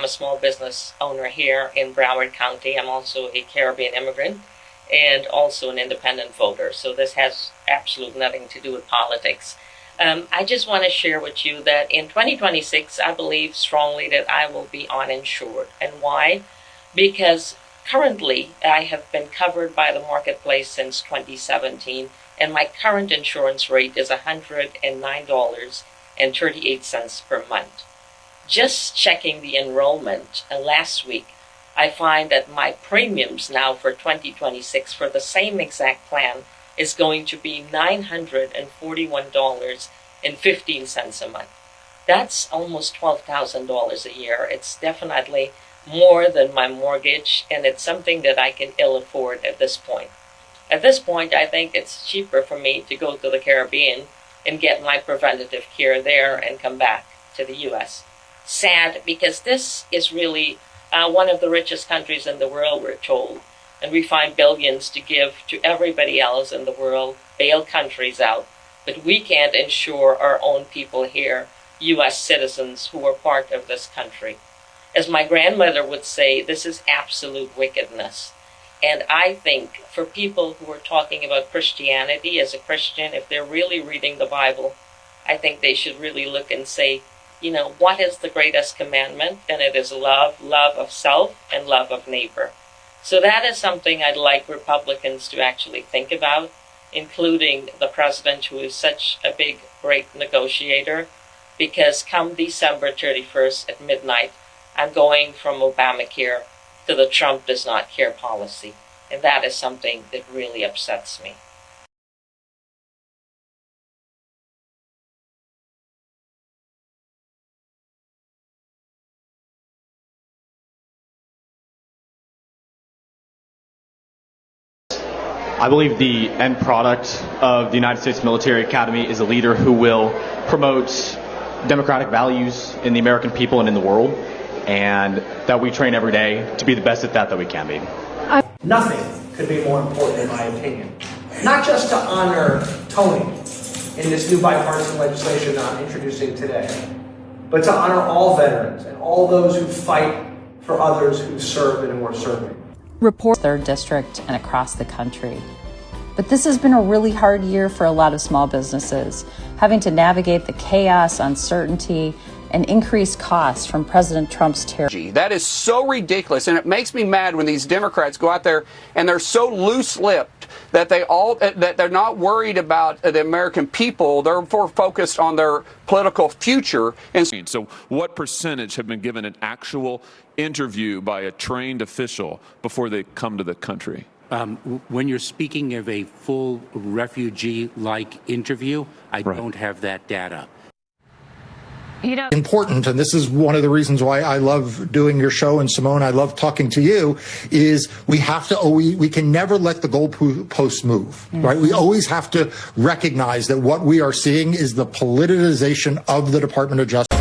I'm a small business owner here in Broward County. I'm also a Caribbean immigrant and also an independent voter. So this has absolutely nothing to do with politics. I just want to share with you that in 2026, I believe strongly that I will be uninsured. And why? Because currently I have been covered by the marketplace since 2017, and my current insurance rate is $109.38 per month. Just checking the enrollment last week, I find that my premiums now for 2026 for the same exact plan is going to be $941.15 a month. That's almost $12,000 a year. It's definitely more than my mortgage, and it's something that I can ill afford at this point. At this point, I think it's cheaper for me to go to the Caribbean and get my preventative care there and come back to the U.S. Sad, because this is really one of the richest countries in the world, we're told. And we find billions to give to everybody else in the world, bail countries out. But we can't insure our own people here, U.S. citizens who are part of this country. As my grandmother would say, this is absolute wickedness. And I think for people who are talking about Christianity as a Christian, if they're really reading the Bible, I think they should really look and say, you know, what is the greatest commandment? And it is love, love of self and love of neighbor. So that is something I'd like Republicans to actually think about, including the president, who is such a big, great negotiator, because come December 31st at midnight, I'm going from Obamacare to the Trump does not care policy. And that is something that really upsets me. I believe the end product of the United States Military Academy is a leader who will promote democratic values in the American people and in the world, and that we train every day to be the best at that we can be. Nothing could be more important, in my opinion. Not just to honor Tony in this new bipartisan legislation I'm introducing today, but to honor all veterans and all those who fight for others who served and who are serving. Report 3rd District and across the country. But this has been a really hard year for a lot of small businesses, having to navigate the chaos, uncertainty, and increased costs from President Trump's terror. That is so ridiculous, and it makes me mad when these Democrats go out there and they're so loose-lipped that they're not worried about the American people. They're more focused on their political future. And so what percentage have been given an actual interview by a trained official before they come to the country? When you're speaking of a full refugee-like interview, I don't have that data. Important, and this is one of the reasons why I love doing your show, and Simone, I love talking to you, is we can never let the goalposts move, right? We always have to recognize that what we are seeing is the politicization of the Department of Justice.